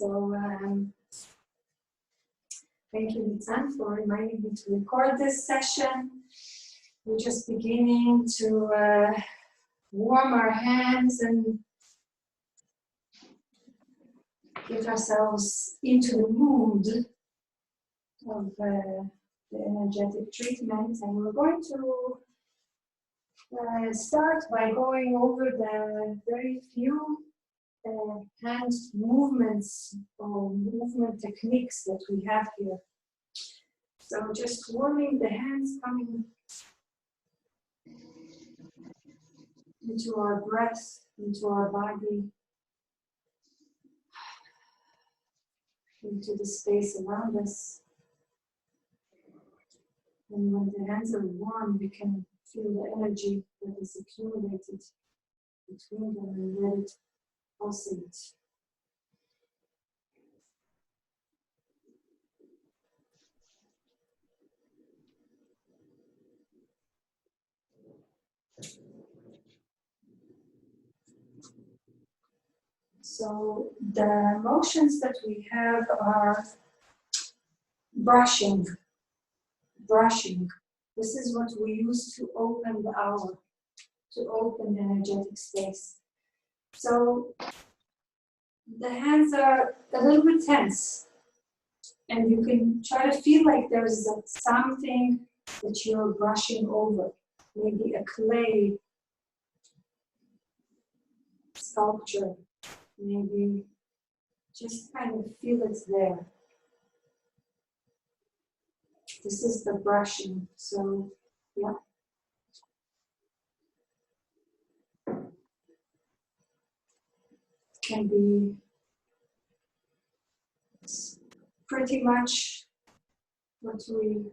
So thank you, Nitzan, for reminding me to record this session. We're just beginning to warm our hands and get ourselves into the mood of the energetic treatment. And we're going to start by going over the very few hand movements or movement techniques that we have here. So just warming the hands, coming into our breath, into our body, into the space around us. And when the hands are warm, we can feel the energy that is accumulated between them and let it pulsate. So the motions that we have are brushing. This is what we use to open the aura, to open the energetic space. So the hands are a little bit tense, and you can try to feel like there's something that you're brushing over, maybe a clay sculpture, maybe just kind of feel it's there. This is the brushing, so yeah. Can be pretty much what we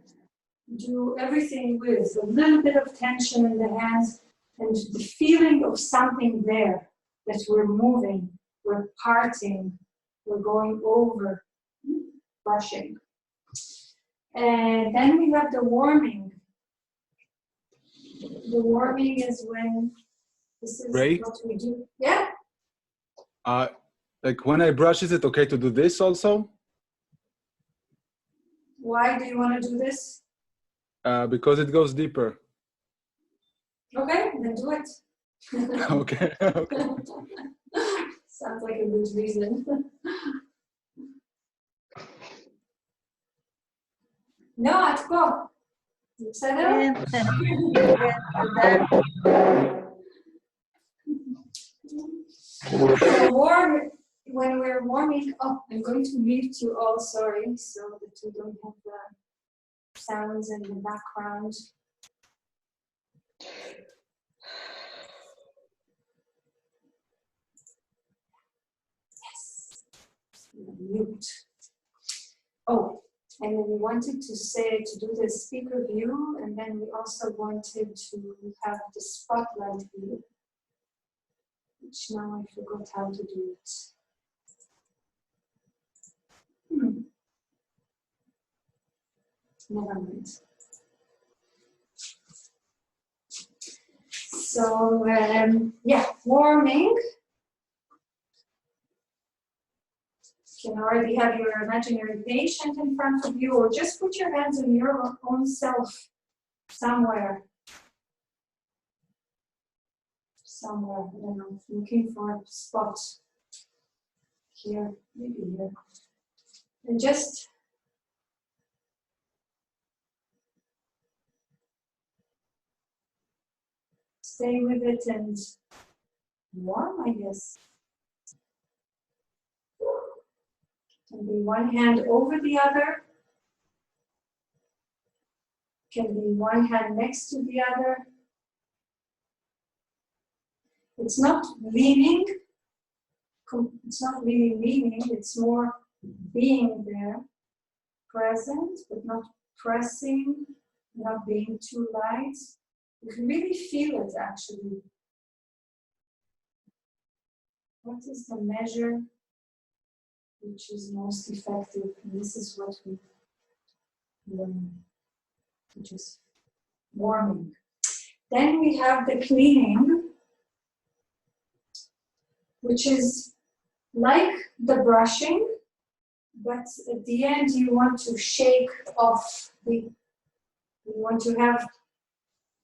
do everything with, a little bit of tension in the hands and the feeling of something there that we're moving, we're parting, we're going over, brushing. And then we have the warming. The warming is when this is what we do. Yeah? Like when I brush, is it okay to do this also? Why do you want to do this? Because it goes deeper. Okay, then do it. Okay. Okay. Sounds like a good reason. No, it's cool. בסדר? So warm, when we're warming up, I'm going to mute you all, sorry, so that you don't have the sounds in the background. Yes. Mute. Oh, and then we wanted to do the speaker view, and then we also wanted to have the spotlight view, which now I forgot how to do it. Never mind. So, yeah, warming. You can already have your imaginary patient in front of you, or just put your hands on your own self somewhere. Somewhere, I don't know, looking for a spot. Here, maybe here. And just stay with it and warm, I guess. Can be one hand over the other. Can be one hand next to the other. It's not leaning. It's not really leaning. It's more being there, present, but not pressing, not being too light. You can really feel it, actually. What is the measure which is most effective? And this is what we learn, which is warming. Then we have the cleaning, which is like the brushing, But at the end, you want to shake off you want to have,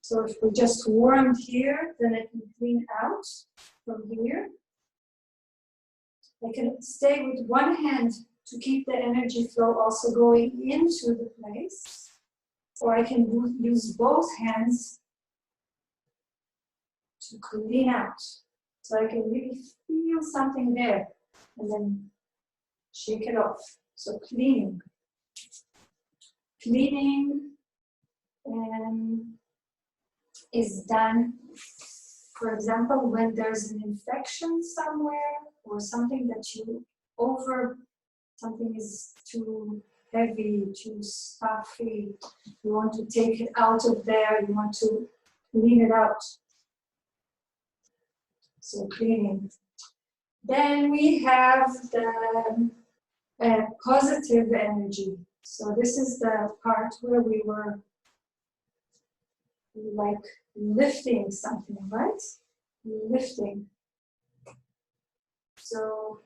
so if we just warmed here, then I can clean out from here. I can stay with one hand to keep the energy flow also going into the place, or I can use both hands to clean out. So I can really feel something there and then shake it off. So cleaning. Cleaning is done, for example, when there's an infection somewhere or something that something is too heavy, too stuffy, you want to take it out of there, you want to clean it out. So cleaning. Then we have the positive energy. So this is the part where we were like lifting something, right? Lifting. So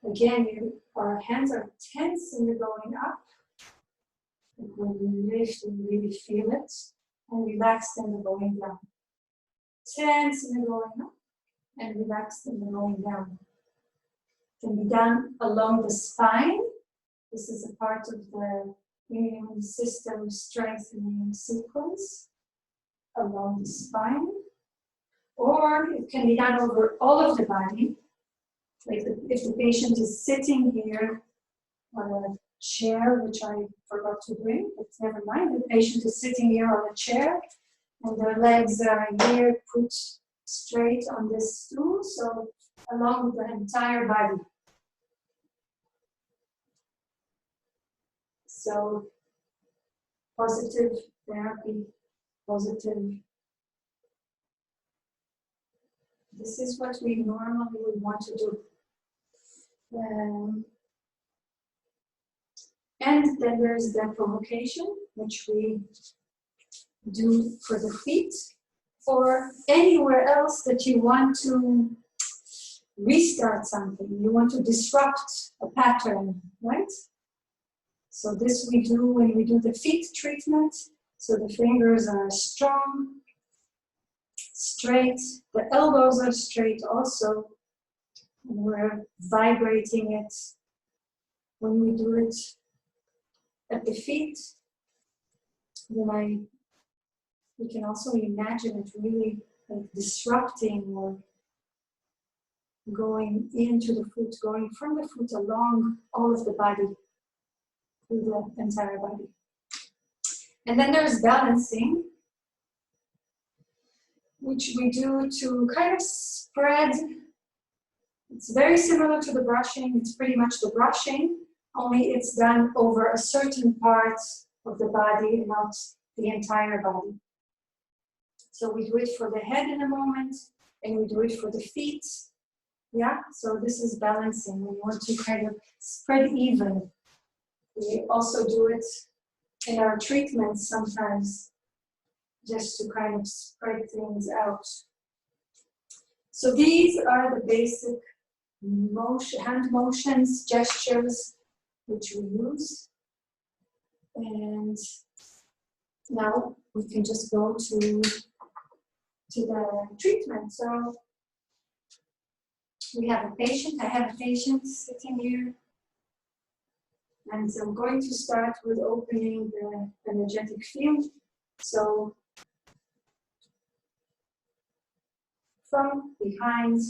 again, our hands are tense and they're going up. And when we lift, we really feel it. And relaxed and they're going down. Tense and they're going up. And relaxed and they're going down. Can be done along the spine. This is a part of the immune system strengthening sequence along the spine. Or it can be done over all of the body. Like if the patient is sitting here on a chair, which I forgot to bring, but never mind. The patient is sitting here on a chair and their legs are here put straight on this stool, so along the entire body. So positive therapy, positive. This is what we normally would want to do. And then there's the provocation, which we do for the feet, or anywhere else that you want to restart something, you want to disrupt a pattern, right? So this we do when we do the feet treatment. So the fingers are strong, straight, the elbows are straight also, and we're vibrating it when we do it at the feet. Then we can also imagine it really like disrupting or going into the foot, going from the foot along all of the body, through the entire body. And then there's balancing, which we do to kind of spread. It's very similar to the brushing. It's pretty much the brushing, only it's done over a certain part of the body, not the entire body. So we do it for the head in a moment, and we do it for the feet. Yeah, so this is balancing. We want to kind of spread even. We also do it in our treatments sometimes, just to kind of spread things out. So these are the basic hand motions, gestures, which we use. And now we can just go to the treatment. So we have a patient, I have a patient sitting here. And so I'm going to start with opening the energetic field. So from behind,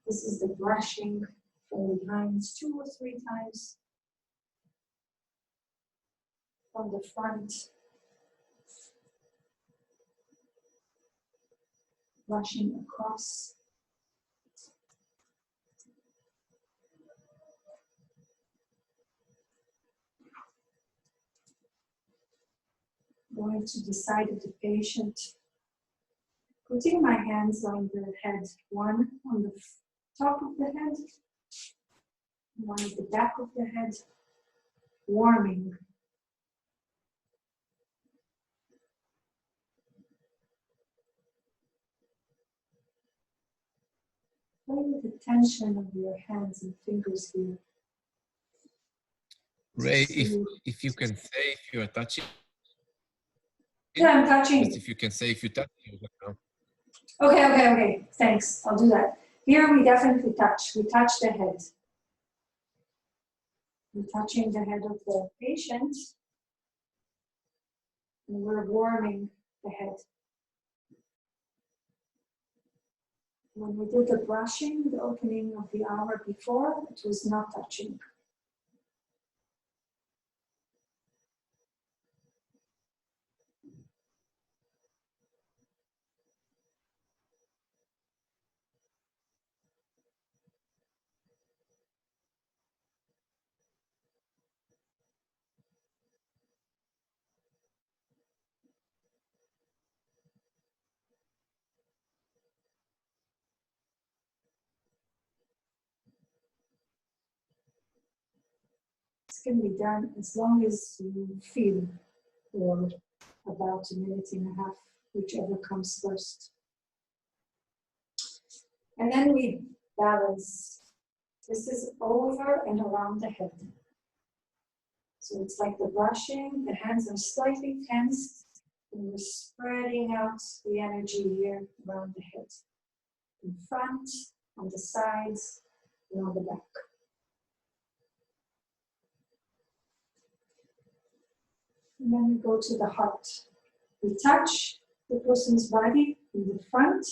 this is the brushing from behind 2 or 3 times. From the front, brushing across. Going to the side of the patient, putting my hands on the head, one on the top of the head, one at the back of the head, warming. Play with the tension of your hands and fingers here. Ray, See. if you can say if you are touching. Yeah, I'm touching. Just if you can say if you touch. Okay. Thanks. I'll do that. Here we definitely touch. We touch the head. We're touching the head of the patient. And we're warming the head. When we did the brushing, the opening of the hour before, it was not touching. This can be done as long as you feel, or about a minute and a half, whichever comes first. And then we balance. This is over and around the head. So it's like the brushing, the hands are slightly tensed, and we're spreading out the energy here around the head. In front, on the sides, and on the back. And then we go to the heart. We touch the person's body in the front,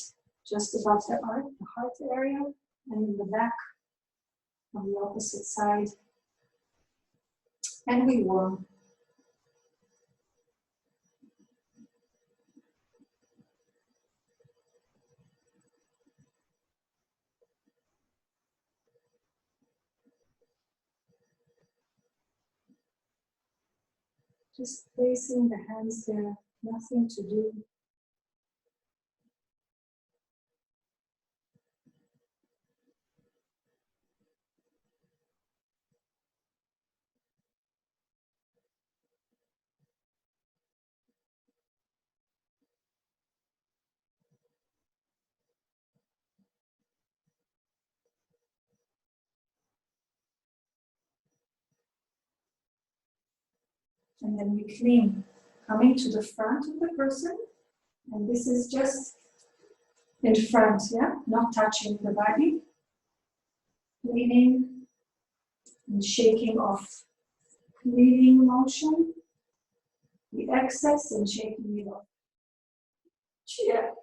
just above the heart area, and in the back, on the opposite side. And we warm. Just placing the hands there, nothing to do. And then we clean, coming to the front of the person. And this is just in front, yeah? Not touching the body. Cleaning and shaking off. Cleaning motion, the excess and shaking it off. Chia.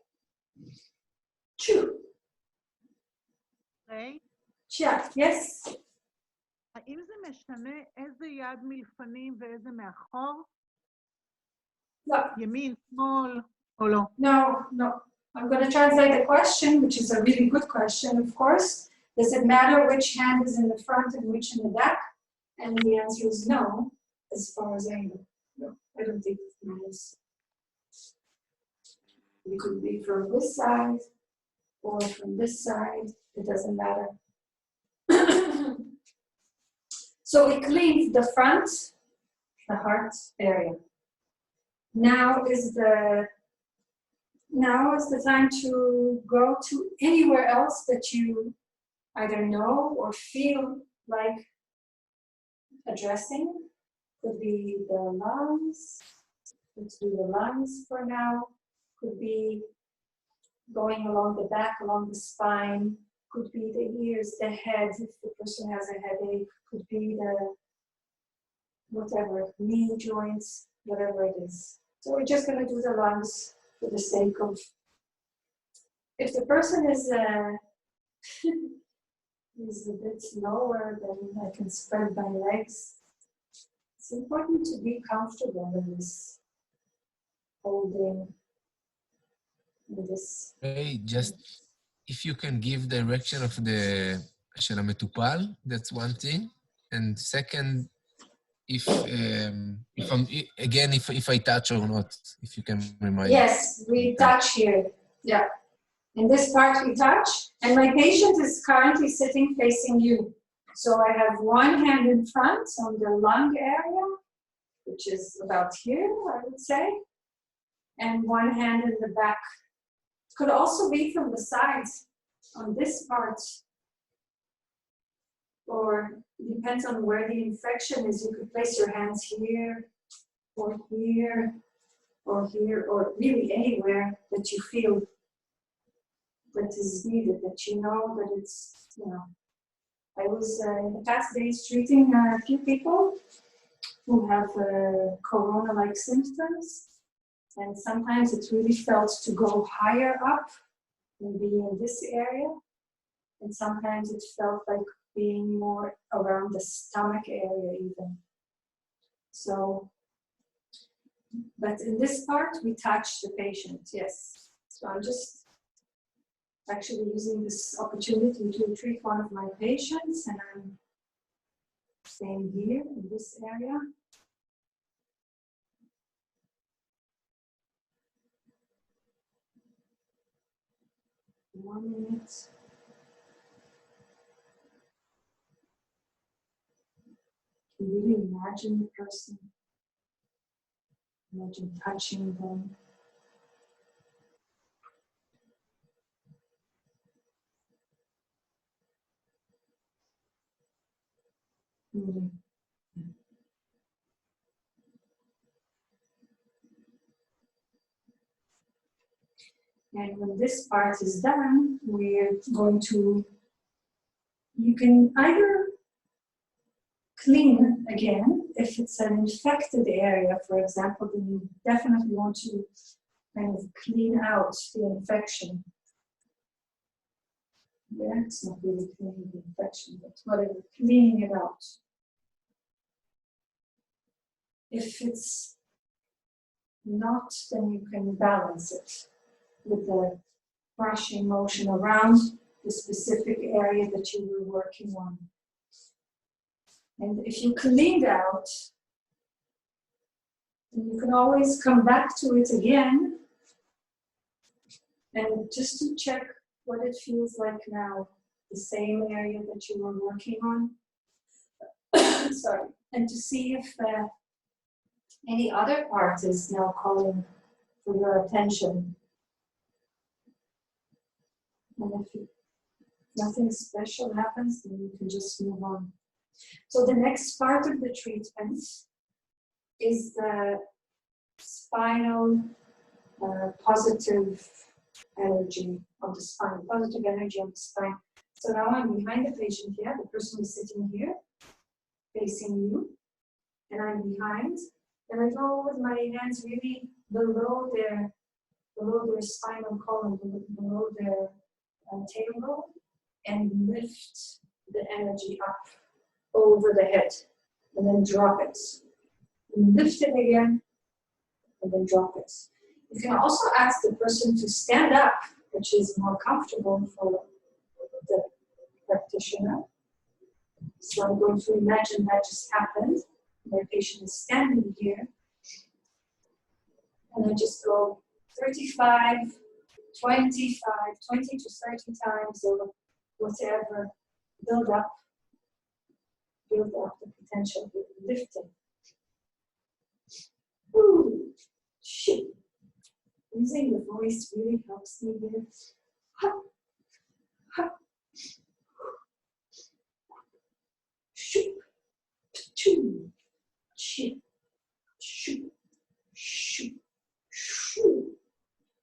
Chew. ריי, Chia, yes? האם זה משנה איזה יד מלפנים ואיזה מאחור? No. ימין, שמאל או לא? No. I'm going to translate the question, which is a really good question, of course. Does it matter which hand is in the front and which in the back? And the answer is no, as far as I know. No, I don't think it matters. It could be from this side or from this side. It doesn't matter. So we cleaned the front, the heart area. Now is the time to go to anywhere else that you either know or feel like addressing. Could be the lungs. Let's do the lungs for now. Could be going along the back, along the spine. Could be the ears, the head, if the person has a headache. Could be the whatever, knee joints, whatever it is. So we're just going to do the lungs for the sake of, if the person is is a bit lower, then I can spread my legs. It's important to be comfortable in this holding, in this. Hey, just if you can give direction of the של המטופל, that's one thing. And second, if I touch or not, if you can remind me. Yes, we touch here. Yeah. In this part we touch, and my patient is currently sitting facing you. So I have one hand in front on the lung area, which is about here, I would say, and one hand in the back. Could also be from the sides. on this part, or it depends on where the infection is, you could place your hands here, or here, or here, or really anywhere that you feel that is needed, that you know that it's, you know. I was in the past days treating a few people who have corona-like symptoms, and sometimes it really felt to go higher up and be in this area, and sometimes it felt like being more around the stomach area even. So, but in this part, we touch the patient, yes. So I'm just actually using this opportunity to treat one of my patients, and I'm staying here in this area. One minute. Can you really imagine the person? Imagine touching them. Mm. And when this part is done, we're going to, you can either clean again, if it's an infected area, for example, then you definitely want to kind of clean out the infection. Yeah, it's not really cleaning the infection, but whatever, cleaning it out. If it's not, then you can balance it with the brushing motion around the specific area that you were working on. And if you cleaned out, then you can always come back to it again and just to check what it feels like now, the same area that you were working on. Sorry. And to see if any other part is now calling for your attention. And if nothing special happens, then you can just move on. So the next part of the treatment is the spinal positive energy of the spine, positive energy of the spine. So now I'm behind the patient here, the person is sitting here, facing you, and I'm behind, and I go with my hands really below their spinal column, below their tailbone, and lift the energy up over the head, and then drop it. And lift it again, and then drop it. You can also ask the person to stand up, which is more comfortable for the practitioner. So I'm going to imagine that just happened. My patient is standing here, and I just go 35, 25, 20 to 30 times, or whatever, build up the potential, lifting. Ooh, shit. Using the voice really helps me here. Ha, ha. Shoop, choo, chip, shoop, shoop, shoo,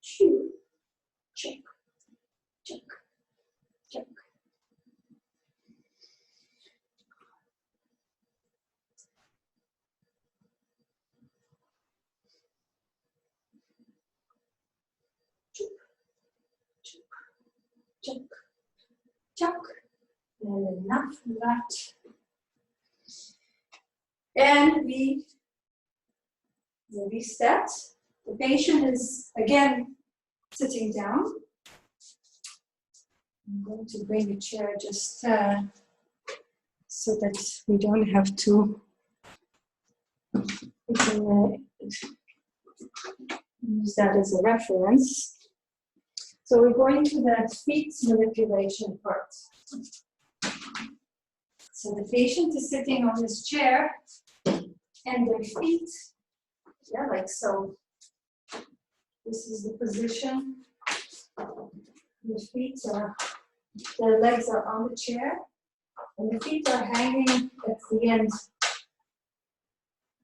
choo, check, check, check. Chuck, chuck, and enough of that. And we reset. The patient is again sitting down. I'm going to bring a chair just so that we don't have to. We can use that as a reference. So we're going to the feet manipulation part. So the patient is sitting on this chair and their feet, yeah, like so. This is the position. The feet are The legs are on the chair and the feet are hanging at the end.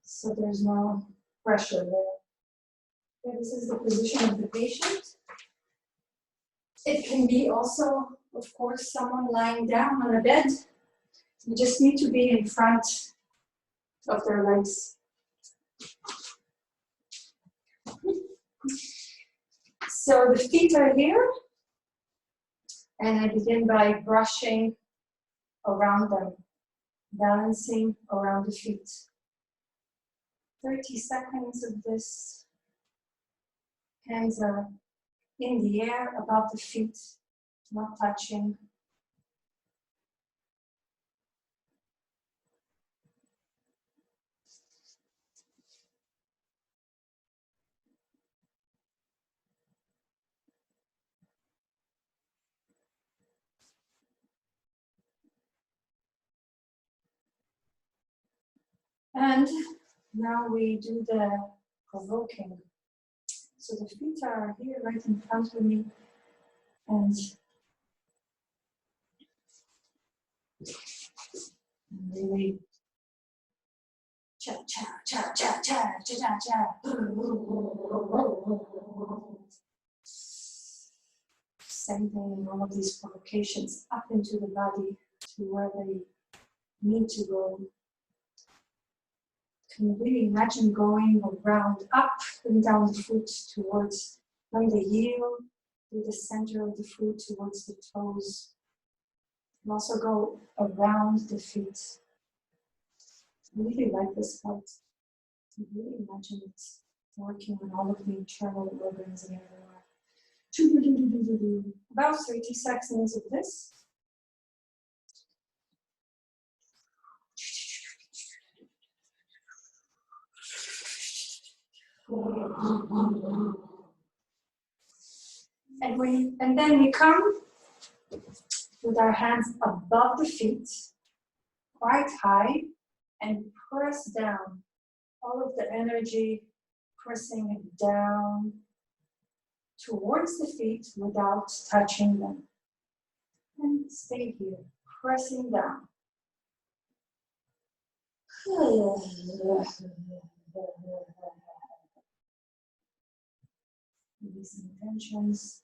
So there's no pressure there. Okay, this is the position of the patient. It can be also, of course, someone lying down on a bed. You just need to be in front of their legs. So the feet are here, and I begin by brushing around them, balancing around the feet. 30 seconds of this. Hands are in the air above the feet, not touching. And now we do the provoking. So the feet are here right in front of me, and really cha cha cha cha cha cha cha cha. Sending all of these provocations up into the body to where they need to go. Can you really imagine going around, up and down the foot towards from the heel to the center of the foot towards the toes. And also go around the feet. I really like this part. I really imagine it working on all of the internal organs and everywhere. About 30 seconds of this. And then we come with our hands above the feet, quite high, and press down all of the energy, pressing it down towards the feet without touching them. And stay here, pressing down. Release intentions.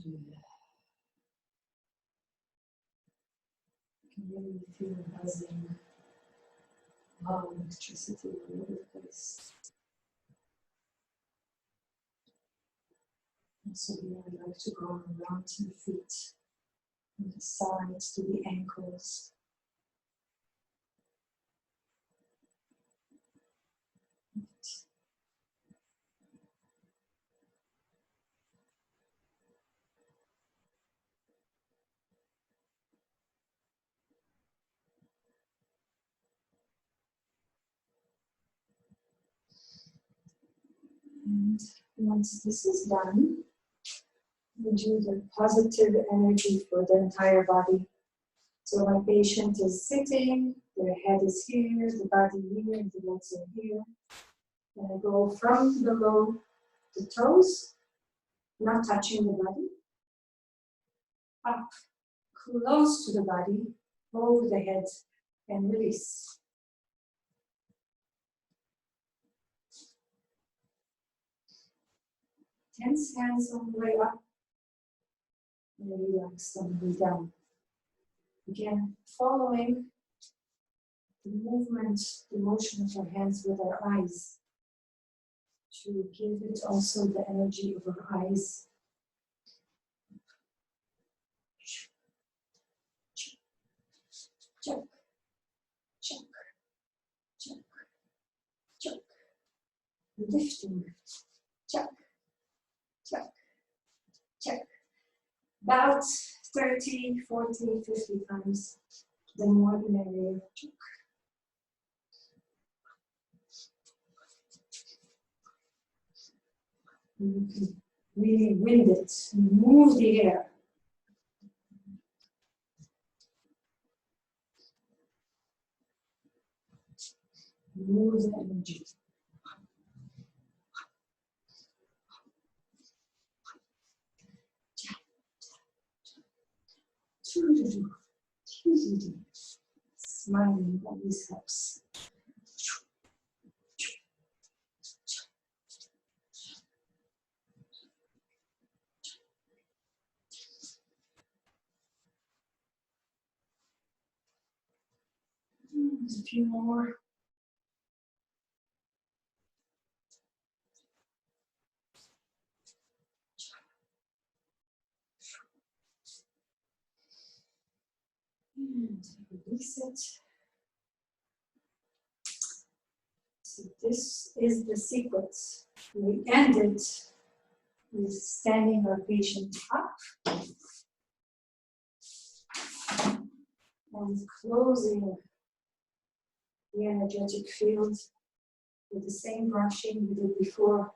You can really feel buzzing, wow, electricity all over the place. Also, here I like to go around to the feet, from the sides to the ankles. And once this is done, we do the positive energy for the entire body. So my patient is sitting, their head is here, the body here, the legs are here. And I go from below the toes, not touching the body, up close to the body, over the head, and release. Tense hands all the way up, and relax on the way down. Again, following the movement, the motion of our hands with our eyes, to give it also the energy of our eyes. Check, check, check, check. Lifting, check, check, check. About 30, 40, 50 times. The more the merrier. Check. You can really wind it, move the air. Move the energy. smiling, that this helps. A few more. And release it. So this is the sequence. We end it with standing our patient up and closing the energetic field with the same brushing we did before.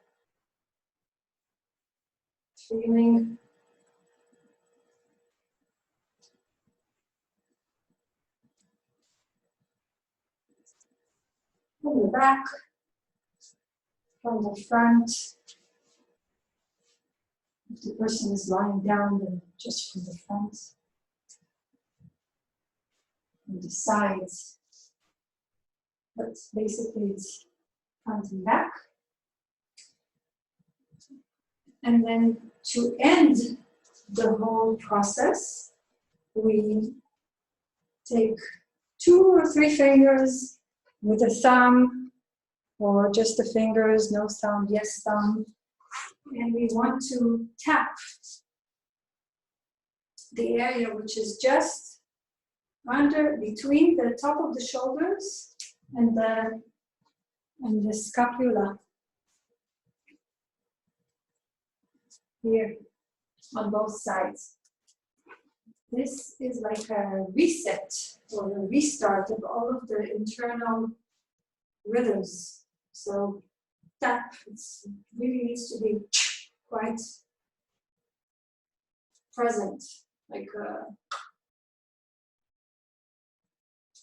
Feeling from the back, from the front. If the person is lying down, then just from the front. From the sides. But basically it's front and back. And then to end the whole process, we take 2 or 3 fingers with a thumb, or just the fingers, no thumb, yes thumb. And we want to tap the area which is just under, between the top of the shoulders and the scapula. Here on both sides. This is like a reset or a restart of all of the internal rhythms. So tap, it really needs to be quite present, like a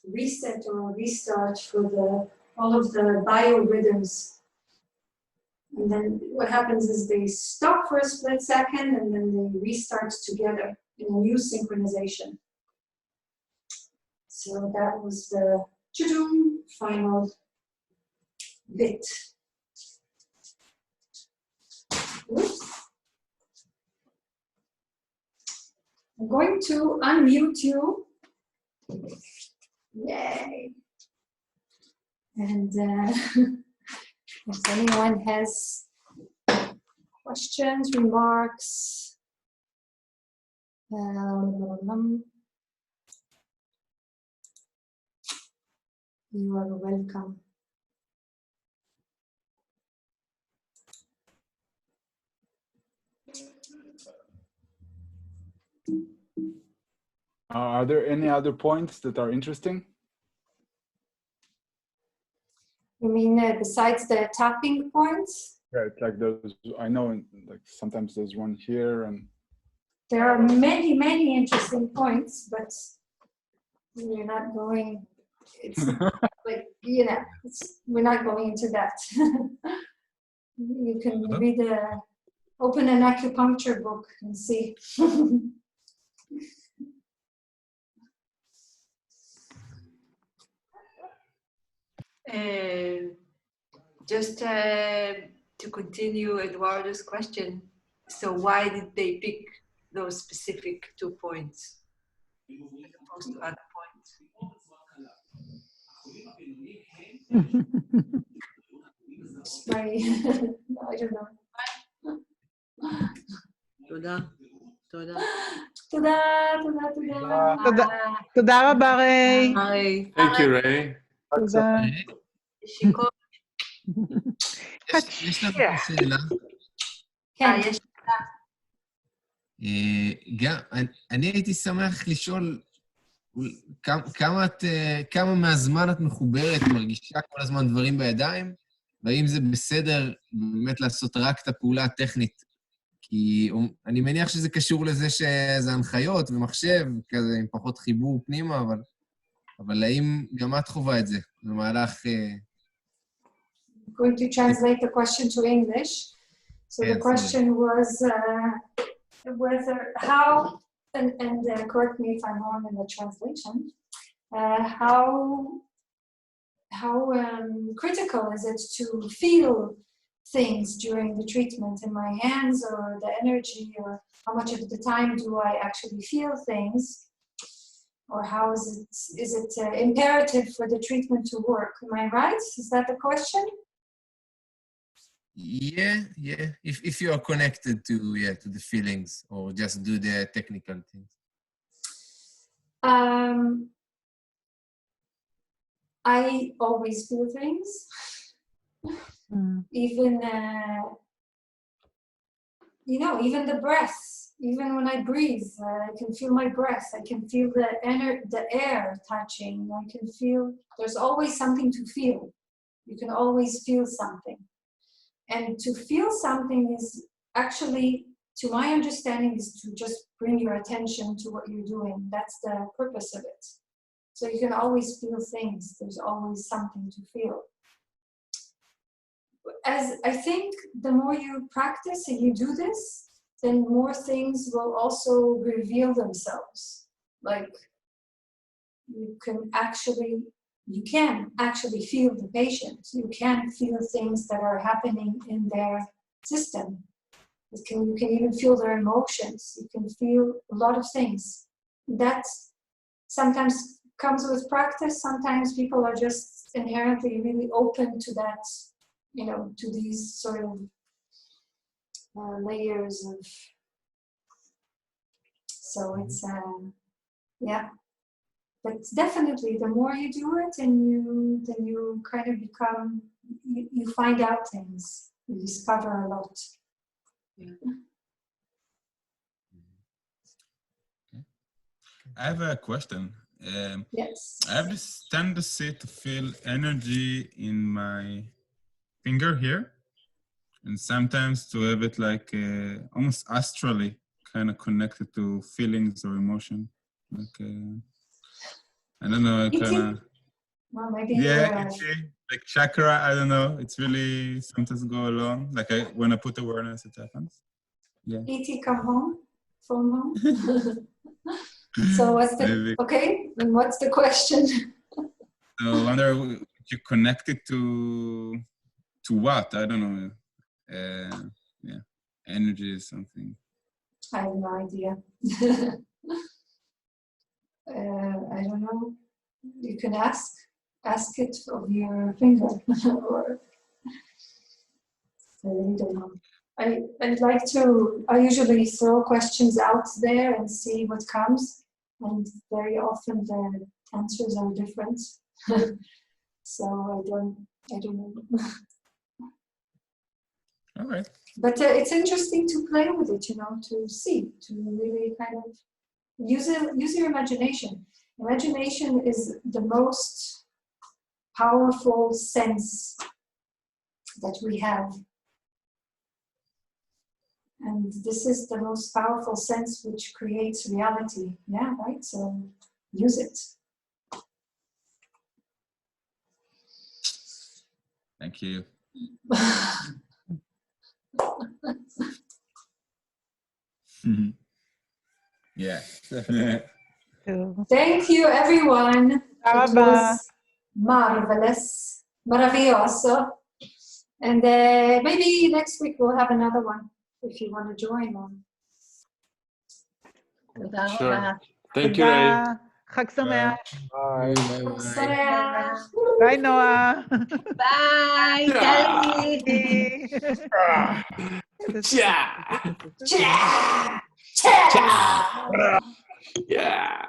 reset or a restart for all of the biorhythms. And then what happens is they stop for a split second and then they restart together in a new synchronization. So that was the final bit. Oops. I'm going to unmute you. Yay. And if anyone has questions, remarks, you are welcome. Are there any other points that are interesting? You mean besides the tapping points? Yeah, it's like those, I know like sometimes there's one here and... There are many, many interesting points, but we're not going, it's like, you know, we're not going into that. You can read open an acupuncture book and see. Just to continue Eduardo's question, so why did they pick those specific 2 points as opposed to other points? I don't know. תודה. תודה. תודה, תודה, תודה. תודה רבה, ריי. היי. Thank you, Ray. תודה. שיקו. יש לנו שאלה. כן. יש גם, אני הייתי שמח לשאול כמה מהזמן את מחוברת, מרגישה כל הזמן דברים בידיים, והאם זה בסדר באמת לעשות רק את הפעולה הטכנית. כי אני מניח שזה קשור לזה שזה הנחיות ומחשב, כזה עם פחות חיבור פנימה, אבל האם גם את חובה את זה במהלך... I'm going to translate the question to English. So the question was whether, how, and correct me if I'm wrong in the translation, how critical is it to feel things during the treatment in my hands, or the energy, or how much of the time do I actually feel things, or how is it imperative for the treatment to work? Am I right? Is that the question? Yeah. If you are connected to the feelings, or just do the technical things. I always feel things. Even even the breath. Even when I breathe, I can feel my breath. I can feel the air touching. I can feel. There's always something to feel. You can always feel something, and to feel something is actually, to my understanding, is to just bring your attention to what you're doing. That's the purpose of it. So you can always feel things. There's always something to feel. As I think the more you practice and you do this, then more things will also reveal themselves. Like you can actually feel the patient. You can feel things that are happening in their system. You can even feel their emotions. You can feel a lot of things. That sometimes comes with practice. Sometimes people are just inherently really open to that, to these sort of layers of. So it's but definitely the more you do it, and you kind of become, you find out things, you discover a lot. Yeah. I have a question. Yes. I have this tendency to feel energy in my finger here, and sometimes to have it like almost astrally kind of connected to feelings or emotion. Like, I don't know, I kind of... Well, maybe like chakra, I don't know. It's really sometimes go along. Like when I put awareness, it happens. Yeah. E.T. come home, phone home. So what's the, okay, and what's the question? So I wonder, you connected to what? I don't know. Yeah, energy is something. I have no idea. I don't know. You can ask it of your finger, or I really don't know. I'd like to. I usually throw questions out there and see what comes, and very often the answers are different. So I don't know. All right. But it's interesting to play with it, to see, to really kind of use your imagination. Imagination is the most powerful sense that we have. And this is the most powerful sense which creates reality. Yeah, right? So use it. Thank you. Yeah. Thank you, everyone. It was marvelous, maravilloso. And maybe next week we'll have another one if you want to join on. Sure. Thank you, Ray. חג שמח. Bye. ביי, נועה. Bye, Kelly. Cha! Ciao! Ciao! Yeah.